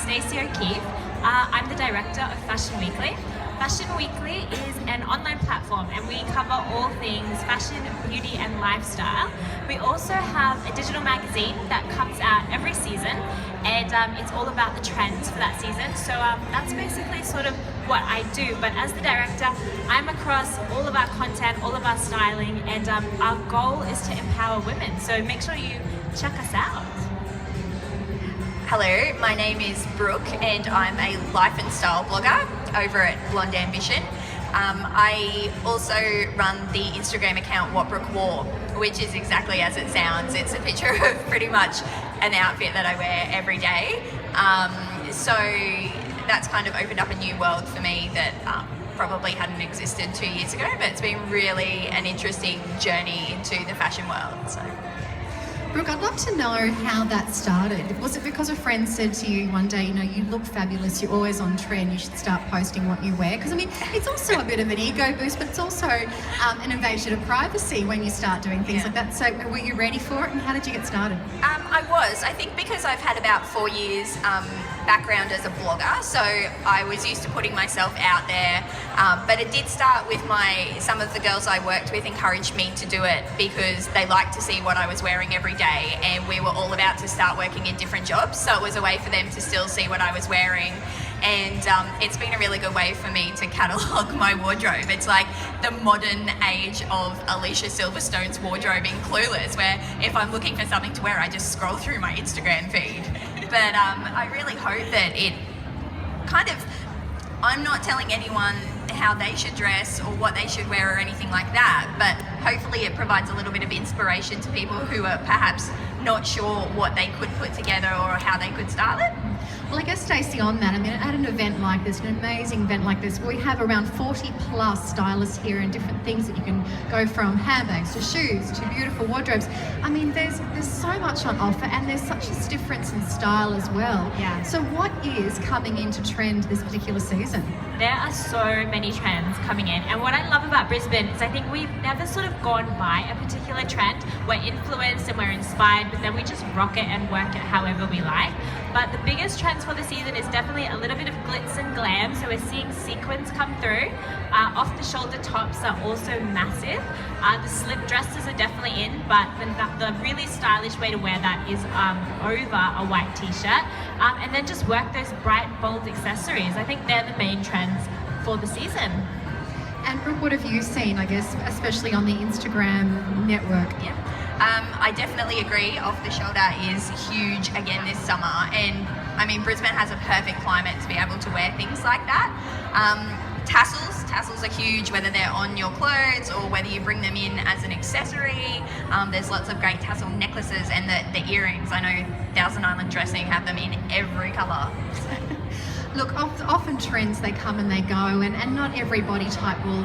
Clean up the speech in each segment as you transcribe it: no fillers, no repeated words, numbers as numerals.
Stacey O'Keefe. I'm the director of Fashion Weekly. Fashion Weekly is an online platform and we cover all things fashion, beauty and lifestyle. We also have a digital magazine that comes out every season and it's all about the trends for that season. So that's basically sort of what I do. But as the director, I'm across all of our content, all of our styling, and our goal is to empower women. So make sure you check us out. Hello, my name is Brooke and I'm a life and style blogger over at Blonde Ambition. I also run the Instagram account What Brooke Wore, which is exactly as it sounds. It's a picture of pretty much an outfit that I wear every day. So that's kind of opened up a new world for me that probably hadn't existed 2 years ago, but it's been really an interesting journey into the fashion world. So. Brooke, I'd love to know how that started. Was it because a friend said to you one day, you know, you look fabulous, you're always on trend, you should start posting what you wear? Because, I mean, it's also a bit of an ego boost, but it's also an invasion of privacy when you start doing things like that. So were you ready for it and how did you get started? I was. I think because I've had about 4 years background as a blogger, so I was used to putting myself out there, but it did start with some of the girls I worked with encouraged me to do it because they liked to see what I was wearing every day, and we were all about to start working in different jobs, so it was a way for them to still see what I was wearing. And it's been a really good way for me to catalogue my wardrobe. It's like the modern age of Alicia Silverstone's wardrobe in Clueless, where if I'm looking for something to wear, I just scroll through my Instagram feed. But I really hope that it kind of, I'm not telling anyone how they should dress or what they should wear or anything like that, but hopefully it provides a little bit of inspiration to people who are perhaps not sure what they could put together or how they could style it. Well, I guess, Stacey, on that, I mean, at an event like this, an amazing event like this, we have around 40 plus stylists here and different things that you can go from handbags to shoes to beautiful wardrobes. I mean, there's so much on offer and there's such a difference in style as well. Yeah. So what is coming into trend this particular season? There are so many trends coming in, and what I love about Brisbane is I think we've never sort of gone by a particular trend. We're influenced and we're inspired, but then we just rock it and work it however we like. But the biggest trends for the season is definitely a little bit of glitz and glam, so we're seeing sequins come through. Off-the-shoulder tops are also massive. The slip dresses are definitely in, but the really stylish way to wear that is over a white t-shirt, and then just work those bright, bold accessories. I think they're the main trends for the season. And Brooke, what have you seen, I guess, especially on the Instagram network? Yeah. I definitely agree. Off the shoulder is huge again this summer, and I mean Brisbane has a perfect climate to be able to wear things like that. Tassels are huge, whether they're on your clothes or whether you bring them in as an accessory. There's lots of great tassel necklaces and the earrings. I know Thousand Island Dressing have them in every colour. Look, often trends, they come and they go, and not every body type will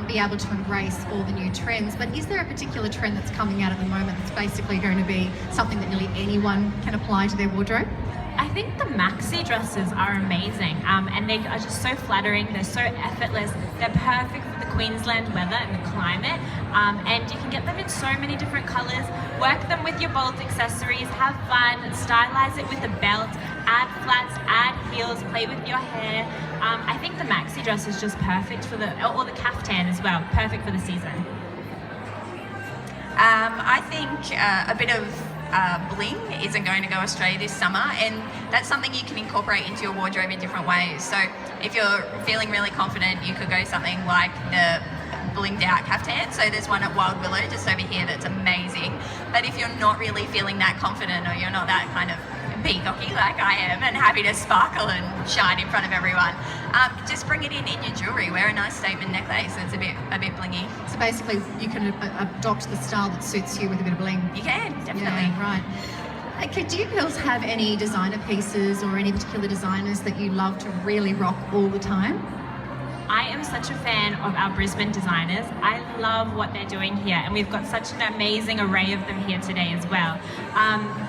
be able to embrace all the new trends. But is there a particular trend that's coming out at the moment that's basically going to be something that nearly anyone can apply to their wardrobe? I think the maxi dresses are amazing, and they are just so flattering. They're so effortless. They're perfect for the Queensland weather and the climate, and you can get them in so many different colours. Work them with your bold accessories, have fun, stylize it with a belt, add flats, add heels, play with your hair. I think the maxi dress is just perfect for or the caftan as well, perfect for the season. I think a bit of bling isn't going to go astray this summer, and that's something you can incorporate into your wardrobe in different ways. So if you're feeling really confident, you could go something like the blinged out caftan. So there's one at Wild Willow just over here that's amazing. But if you're not really feeling that confident, or you're not that kind of peacocky like I am and happy to sparkle and shine in front of everyone, just bring it in your jewellery. Wear a nice statement necklace that's a bit blingy. So basically you can adopt the style that suits you with a bit of bling. You can, definitely. Yeah, right. Okay, do you girls have any designer pieces or any particular designers that you love to really rock all the time? I am such a fan of our Brisbane designers. I love what they're doing here, and we've got such an amazing array of them here today as well.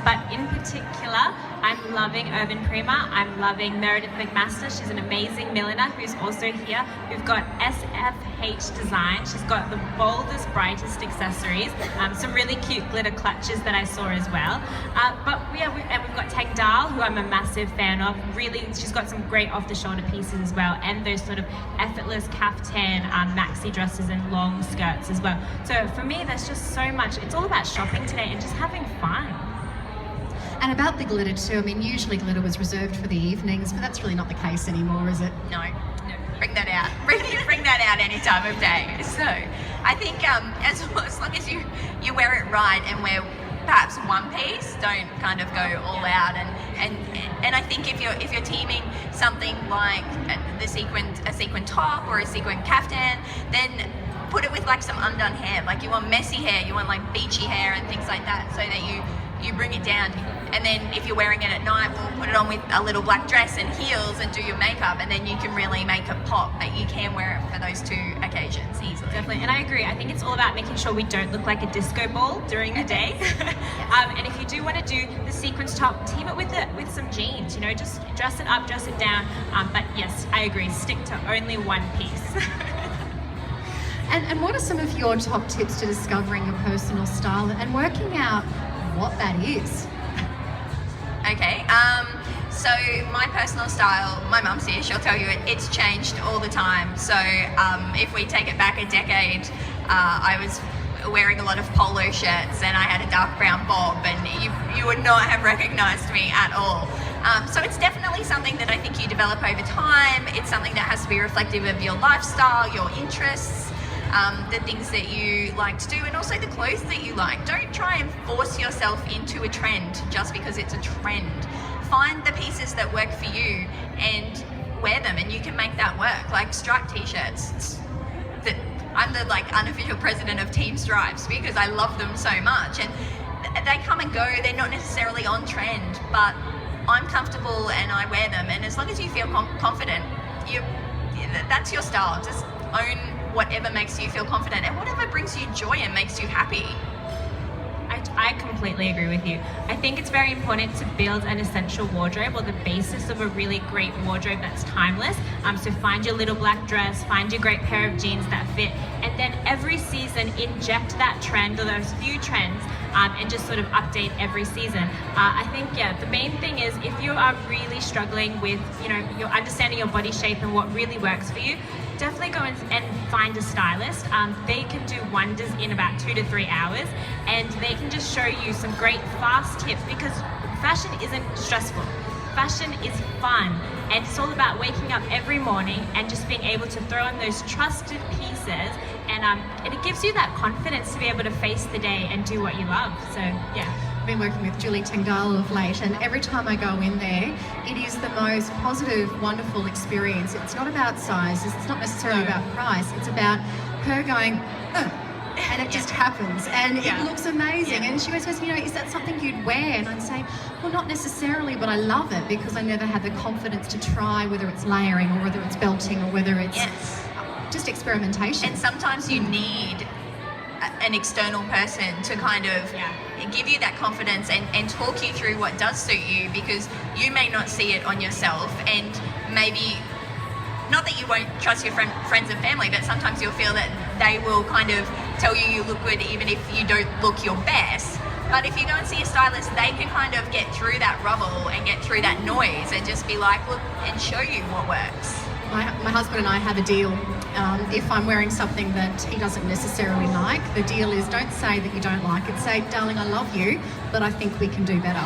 But in particular, I'm loving Urban Prima. I'm loving Meredith McMaster. She's an amazing milliner who's also here. We've got SFH Design. She's got the boldest, brightest accessories. Some really cute glitter clutches that I saw as well. We've got Tang Dal, who I'm a massive fan of. Really, she's got some great off-the-shoulder pieces as well, and those sort of effortless caftan maxi dresses and long skirts as well. So for me, there's just so much. It's all about shopping today and just having fun. And about the glitter too, I mean, usually glitter was reserved for the evenings, but that's really not the case anymore, is it? No. Bring that out. Bring that out any time of day. So I think as long as you wear it right and wear perhaps one piece, don't kind of go all out. And I think if you're teaming something like a sequin top or a sequin caftan, then put it with like some undone hair. Like you want messy hair, you want like beachy hair and things like that, so that you bring it down. And then if you're wearing it at night, we'll put it on with a little black dress and heels and do your makeup, and then you can really make it pop. But you can wear it for those two occasions easily. Definitely, and I agree. I think it's all about making sure we don't look like a disco ball during the day. And if you do want to do the sequins top, team it with some jeans. You know, just dress it up, dress it down. But yes, I agree. Stick to only one piece. And what are some of your top tips to discovering your personal style and working out what that is? Okay, so my personal style, my mum's here, she'll tell you it's changed all the time. So if we take it back a decade, I was wearing a lot of polo shirts and I had a dark brown bob, and you would not have recognized me at all. So it's definitely something that I think you develop over time. It's something that has to be reflective of your lifestyle, your interests, the things that you like to do, and also the clothes that you like. Don't try and force yourself into a trend just because it's a trend. Find the pieces that work for you and wear them, and you can make that work. Like striped t-shirts. I'm the unofficial president of Team Stripes because I love them so much, and they come and go. They're not necessarily on trend, but I'm comfortable and I wear them. And as long as you feel confident, that's your style. Just own whatever makes you feel confident and whatever brings you joy and makes you happy. I completely agree with you. I think it's very important to build an essential wardrobe, or the basis of a really great wardrobe that's timeless. So find your little black dress, find your great pair of jeans that fit, and then every season inject that trend or those few trends, and just sort of update every season. I think, the main thing is if you are really struggling with, you're understanding your body shape and what really works for you, definitely go and find a stylist. They can do wonders in about 2 to 3 hours, and they can just show you some great fast tips, because fashion isn't stressful. Fashion is fun, and it's all about waking up every morning and just being able to throw on those trusted pieces, and it gives you that confidence to be able to face the day and do what you love. So yeah. I've been working with Julie Tengdal of late, and every time I go in there, it is the most positive, wonderful experience. It's not about size, it's not necessarily about price, it's about her going, and it just happens, and it looks amazing. And she always says, is that something you'd wear? And I'd say, well, not necessarily, but I love it because I never had the confidence to try whether it's layering or whether it's belting or whether it's just experimentation. And sometimes you need an external person to kind of give you that confidence and talk you through what does suit you, because you may not see it on yourself, and maybe not that you won't trust your friends and family, but sometimes you'll feel that they will kind of tell you look good even if you don't look your best. But if you go and see a stylist, they can kind of get through that rubble and get through that noise and just be like, look, and show you what works. My husband and I have a deal. If I'm wearing something that he doesn't necessarily like, the deal is don't say that you don't like it. Say, darling, I love you, but I think we can do better.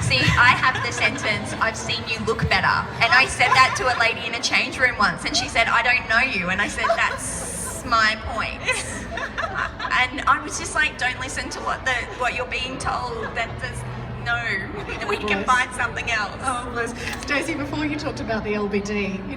See, I have the sentence, I've seen you look better. And I said that to a lady in a change room once, and she said, I don't know you. And I said, that's my point. And I was just like, don't listen to what you're being told. No, we can find something else. Oh, Liz. Stacey, before you talked about the LBD,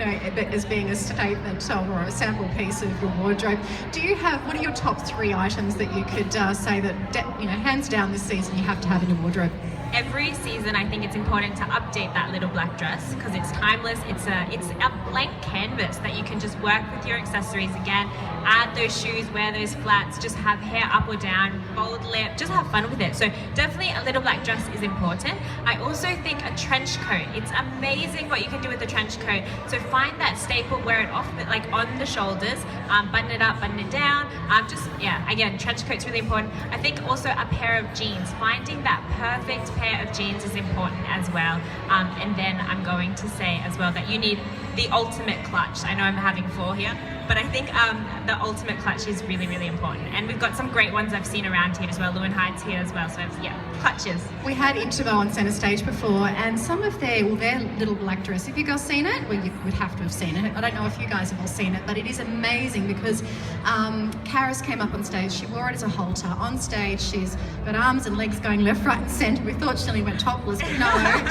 as being a statement or a sample piece of your wardrobe, what are your top 3 items that you could say that, hands down this season you have to have in your wardrobe? every season I think it's important to update that little black dress because it's timeless. It's a blank canvas that you can just work with your accessories again. Add those shoes, wear those flats, just have hair up or down, bold lip, just have fun with it. So definitely a little black dress is important. I also think a trench coat. It's amazing what you can do with a trench coat. So find that staple, wear it off, like on the shoulders, button it up, button it down. Again, trench coat's really important. I think also a pair of jeans. Finding that perfect pair of jeans is important as well. And then I'm going to say as well that you need the ultimate clutch. I know I'm having 4 here, but I think the ultimate clutch is really, really important. And we've got some great ones I've seen around here as well. Lewin Hyde's here as well. So clutches. We had Intimo on centre stage before, and some of their little black dress. Have you guys seen it? Well, you would have to have seen it. I don't know if you guys have all seen it, but it is amazing because Karis came up on stage. She wore it as a halter. On stage, she's got arms and legs going left, right, and centre. We thought she only went topless, but no, it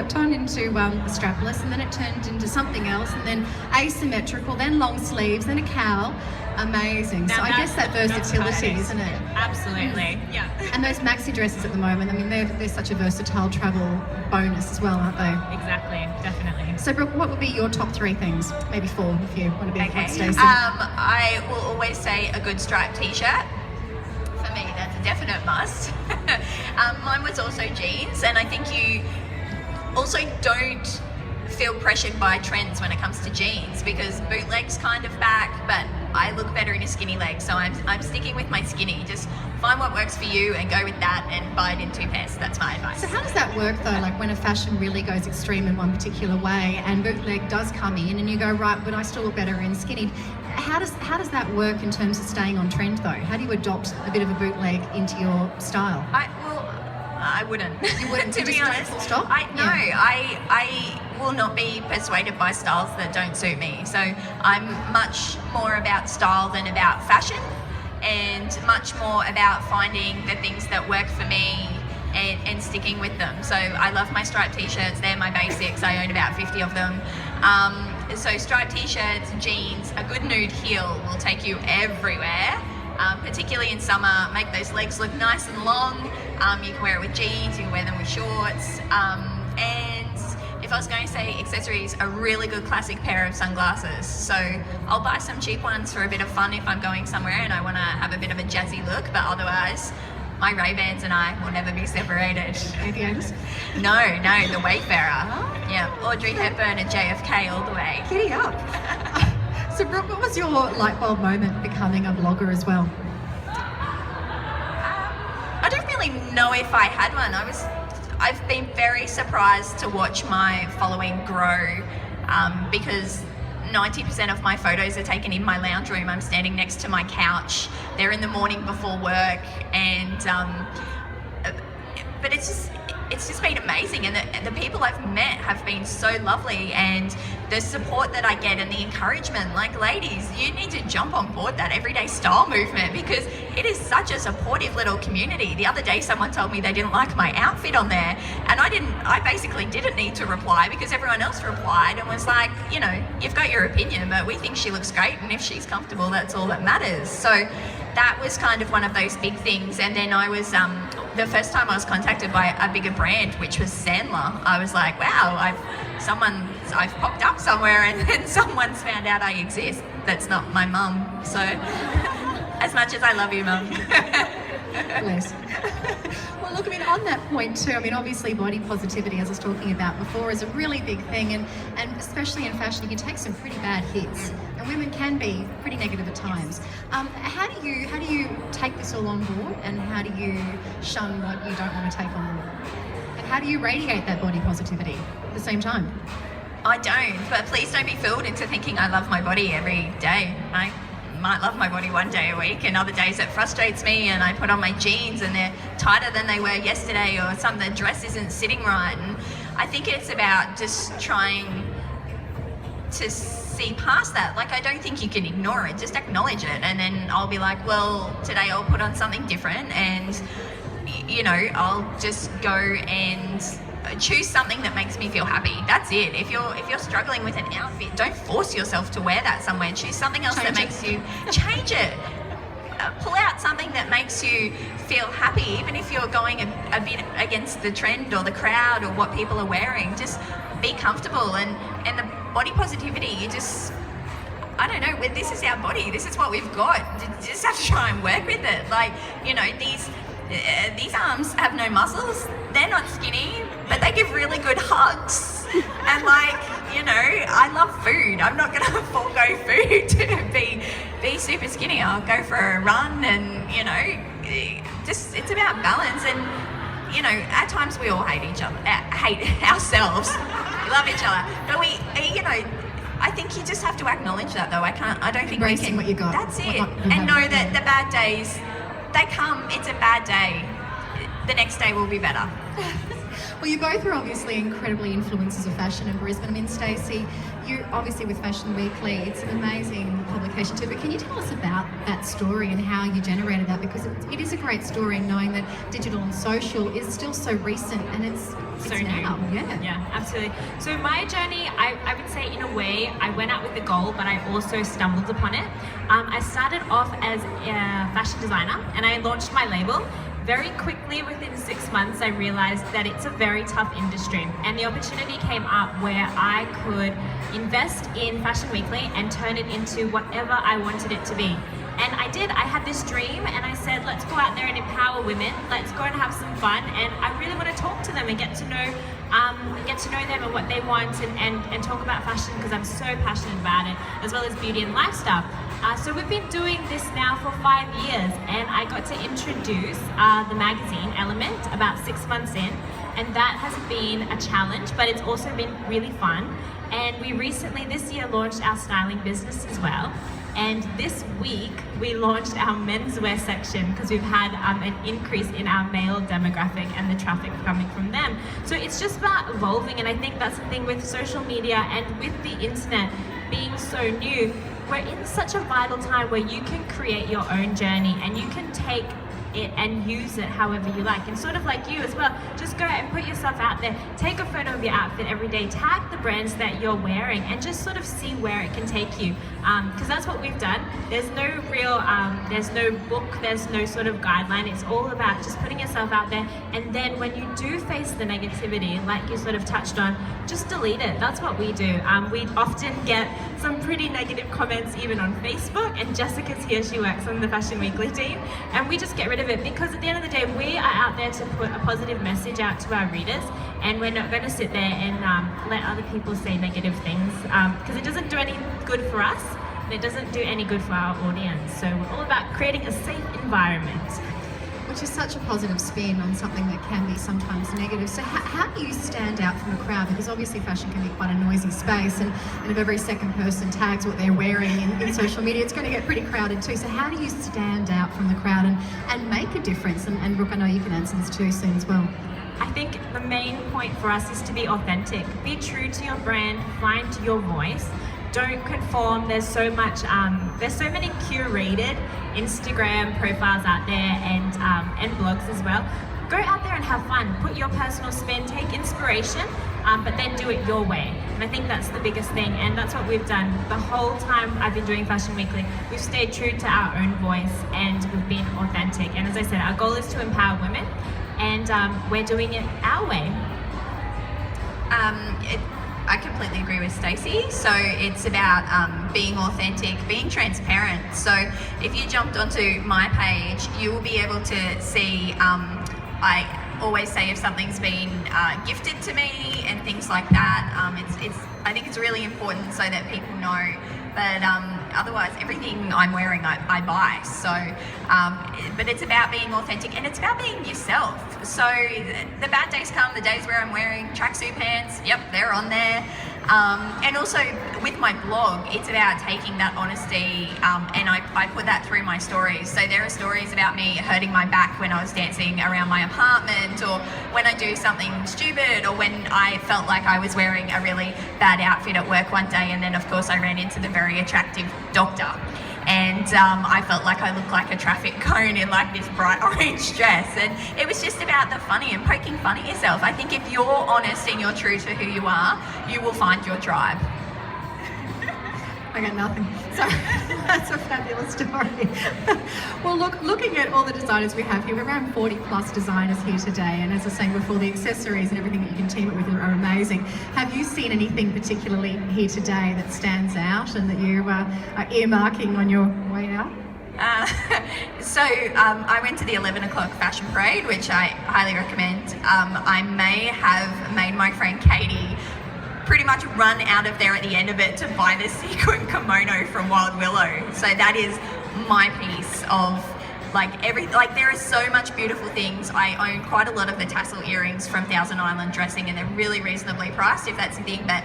turned into a strapless, and then it turned into something else, and then asymmetrical, then long sleeves, then a cowl. Amazing. Now so I guess that versatility, isn't it? Absolutely. Yeah. And those maxi dresses at the moment, I mean, they're such a versatile travel bonus as well, aren't they? Exactly. Definitely. So, Brooke, what would be your top 3 things? Maybe 4 if you want to be like Stacey. I will always say a good striped t-shirt. For me, that's a definite must. Mine was also jeans, and I think you also don't feel pressured by trends when it comes to jeans because bootleg's kind of back, but I look better in a skinny leg, so I'm sticking with my skinny. Just find what works for you and go with that and buy it in 2 pairs. That's my advice. So how does that work though, like when a fashion really goes extreme in one particular way and bootleg does come in and you go, right, but I still look better in skinny. How does that work in terms of staying on trend though? How do you adopt a bit of a bootleg into your style? I wouldn't. You wouldn't, to be honest. Full stop? I will not be persuaded by styles that don't suit me. So I'm much more about style than about fashion, and much more about finding the things that work for me and sticking with them. So I love my striped t-shirts. They're my basics. I own about 50 of them. So striped t-shirts, jeans, a good nude heel will take you everywhere. Particularly in summer, make those legs look nice and long. You can wear it with jeans, you can wear them with shorts. And if I was going to say accessories, a really good classic pair of sunglasses. So I'll buy some cheap ones for a bit of fun if I'm going somewhere and I want to have a bit of a jazzy look, but otherwise, my Ray-Bans and I will never be separated. ABMs? No, the Wayfarer. Yeah, Audrey Hepburn and JFK all the way. Giddy up. So Brooke, what was your light bulb moment becoming a blogger as well? I don't really know if I had one. I've been very surprised to watch my following grow because 90% of my photos are taken in my lounge room. I'm standing next to my couch. They're in the morning before work, and but it's just been amazing, and the people I've met have been so lovely, and the support that I get and the encouragement. Like, ladies, you need to jump on board that everyday style movement because it is such a supportive little community. The other day someone told me they didn't like my outfit on there, and I basically didn't need to reply because everyone else replied and was like, you know, you've got your opinion, but we think she looks great, and if she's comfortable, that's all that matters. So that was kind of one of those big things. And then I was the first time I was contacted by a bigger brand, which was Sandler. I was like, wow, I've popped up somewhere and then someone's found out I exist. That's not my mum. So as much as I love you, Mum. Bless. Well, look, I mean, on that point too, I mean, obviously body positivity, as I was talking about before, is a really big thing, and especially in fashion, you can take some pretty bad hits, and women can be pretty negative at times. How do you take this all on board, and how do you shun what you don't want to take on board? And how do you radiate that body positivity at the same time? I don't, but please don't be fooled into thinking I love my body every day. I might love my body one day a week, and other days it frustrates me and I put on my jeans and they're tighter than they were yesterday, or the dress isn't sitting right. And I think it's about just trying to see past that. Like, I don't think you can ignore it, just acknowledge it, and then I'll be like, well, today I'll put on something different, and you know, I'll just go and choose something that makes me feel happy. That's it. If you're struggling with an outfit, don't force yourself to wear that somewhere. Choose something else that makes you change it. pull out something that makes you feel happy, even if you're going a bit against the trend or the crowd or what people are wearing. Just be comfortable, and the body positivity, you just, I don't know, this is our body, this is what we've got. You just have to try and work with it. Like, you know, these arms have no muscles, they're not skinny, but they give really good hugs. And like, you know, I love food. I'm not going to forego food to be super skinny. I'll go for a run, and, you know, just, it's about balance. And, you know, at times we all hate each other, hate ourselves. We love each other, but we, you know, I think you just have to acknowledge that, though. I don't think we can. What you got. That's it. And know that the bad days, they come. It's a bad day. The next day will be better. Well, you both are obviously incredibly influencers of fashion in Brisbane. I mean, Stacey, you obviously with Fashion Weekly, it's an amazing publication too, but can you tell us about that story and how you generated that? Because it is a great story, knowing that digital and social is still so recent, and it's so now. new. Yeah, absolutely. So my journey, I would say in a way, I went out with the goal, but I also stumbled upon it. I started off as a fashion designer, and I launched my label. Very quickly, within 6 months, I realized that it's a very tough industry, and the opportunity came up where I could invest in Fashion Weekly and turn it into whatever I wanted it to be. And I did. I had this dream, and I said, let's go out there and empower women. Let's go and have some fun. And I really want to talk to them and get to know them and what they want, and talk about fashion, because I'm so passionate about it, as well as beauty and lifestyle. So we've been doing this now for 5 years, and I got to introduce the magazine Element about 6 months in, and that has been a challenge, but it's also been really fun. And we recently this year launched our styling business as well. And this week we launched our menswear section, because we've had an increase in our male demographic and the traffic coming from them. So it's just about evolving, and I think that's the thing with social media and with the internet being so new. We're in such a vital time where you can create your own journey, and you can take it and use it however you like. And sort of like you as well, just go and put yourself out there, take a photo of your outfit every day, tag the brands that you're wearing, and just sort of see where it can take you, because that's what we've done. There's no real there's no book, there's no sort of guideline. It's all about just putting yourself out there, and then when you do face the negativity, like you sort of touched on, just delete it. That's what we do. We often get some pretty negative comments even on Facebook, and Jessica's here, she works on the Fashion Weekly team, and we just get rid of it, because at the end of the day, we are out there to put a positive message out to our readers, and we're not going to sit there and let other people say negative things, because it doesn't do any good for us, and it doesn't do any good for our audience. So we're all about creating a safe environment. Which is such a positive spin on something that can be sometimes negative. So how do you stand out from a crowd? Because obviously fashion can be quite a noisy space, and if every second person tags what they're wearing in social media, it's going to get pretty crowded too. So how do you stand out from the crowd and make a difference? And Brooke, I know you can answer this too soon as well. I think the main point for us is to be authentic. Be true to your brand, find your voice. Don't conform. There's so many curated Instagram profiles out there, and blogs as well. Go out there and have fun. Put your personal spin, take inspiration, but then do it your way. And I think that's the biggest thing, and that's what we've done the whole time I've been doing Fashion Weekly. We've stayed true to our own voice, and we've been authentic. And as I said, our goal is to empower women, and we're doing it our way. I completely agree with Stacey. So it's about being authentic, being transparent. So if you jumped onto my page, you will be able to see, I always say if something's been gifted to me and things like that. I think it's really important so that people know. But otherwise, everything I'm wearing, I buy. So, but it's about being authentic, and it's about being yourself. So the bad days come, the days where I'm wearing tracksuit pants, yep, they're on there. And also with my blog, it's about taking that honesty, and I put that through my stories. So there are stories about me hurting my back when I was dancing around my apartment, or when I do something stupid, or when I felt like I was wearing a really bad outfit at work one day, and then of course I ran into the very attractive doctor. And I felt like I looked like a traffic cone in like this bright orange dress, and it was just about the funny and poking fun at yourself. I think if you're honest and you're true to who you are, you will find your tribe. I got nothing. So that's a fabulous story. Well, looking at all the designers we have here, we're around 40 plus designers here today. And as I was saying before, the accessories and everything that you can team it with are amazing. Have you seen anything particularly here today that stands out and that you are earmarking on your way out? I went to the 11 o'clock fashion parade, which I highly recommend. I may have made my friend Katie pretty much run out of there at the end of it to buy the sequin kimono from Wild Willow. So that is my piece of there are so much beautiful things. I own quite a lot of the tassel earrings from Thousand Island Dressing, and they're really reasonably priced if that's a thing. But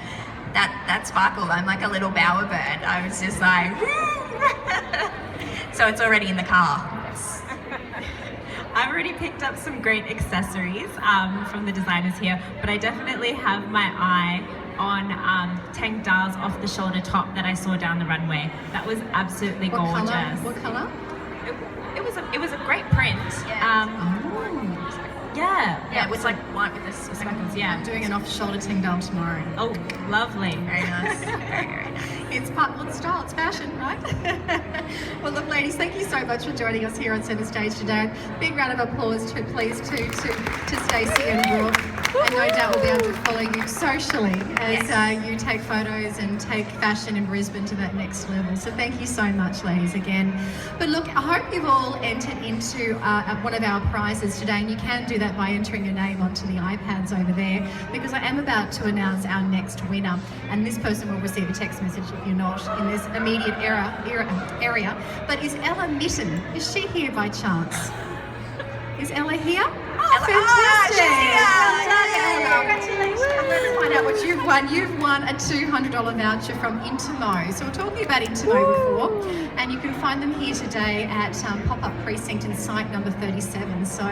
that sparkle, I'm like a little bowerbird. I was just like, woo! So it's already in the car. I've already picked up some great accessories from the designers here, but I definitely have my eye on Tank Dar's off-the-shoulder top that I saw down the runway. That was absolutely gorgeous. What colour? It was a great print. Yeah, it was like white with this speckles. I'm doing an off-shoulder Tank Dar tomorrow. Oh, lovely. Very nice. Very nice. It's part of the style, it's fashion, right? Well, look, ladies, thank you so much for joining us here on Centre Stage today. Big round of applause to Stacey and Brooke. And no doubt we'll be able to follow you socially as you take photos and take fashion in Brisbane to that next level. So thank you so much, ladies, again. But look, I hope you've all entered into one of our prizes today, and you can do that by entering your name onto the iPads over there, because I am about to announce our next winner, and this person will receive a text message if you're not in this immediate area. But is Ella Mitten, is she here by chance? Is Ella here? Oh, fantastic! Congratulations! Let's find out what you've won. You've won a $200 voucher from Intimo. So we're talking about Intimo before, and you can find them here today at Pop-Up Precinct in site number 37. So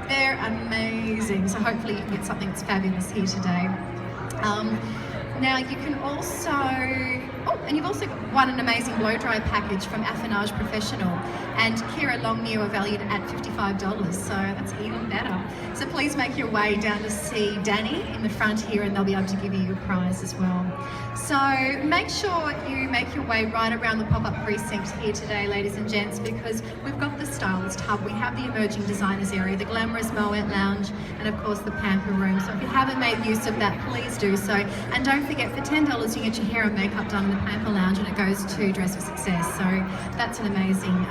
they're amazing. So hopefully you can get something that's fabulous here today. Now you can also, and you've also won an amazing blow dry package from Affinage Professional, and Kira Longnew are valued at $55, so that's even better. So please make your way down to see Danny in the front here, and they'll be able to give you your prize as well. So make sure you make your way right around the pop-up precinct here today, ladies and gents, because we've got the Stylist Hub, we have the Emerging Designers area, the Glamorous Moet Lounge, and of course the Pamper Room. So if you haven't made use of that, please do so. And don't forget, for $10 you get your hair and makeup done in the Pamper Lounge, and it goes to Dress for Success. So that's an amazing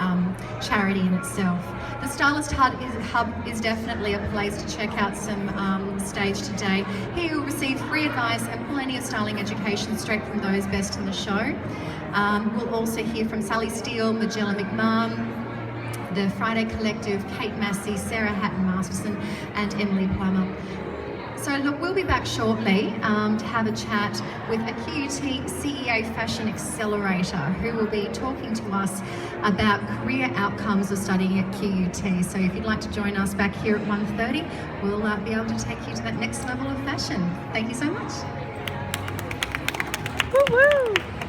charity in itself. The Stylist Hub is definitely a place to check out some stage today. Here you'll receive free advice and plenty of styling education straight from those best in the show. We'll also hear from Sally Steele, Magella McMahon, the Friday Collective, Kate Massey, Sarah Hatton Masterson, and Emily Plummer. So look, we'll be back shortly to have a chat with a QUT CEO Fashion Accelerator, who will be talking to us about career outcomes of studying at QUT. So if you'd like to join us back here at 1:30, we'll be able to take you to that next level of fashion. Thank you so much. Woo-woo.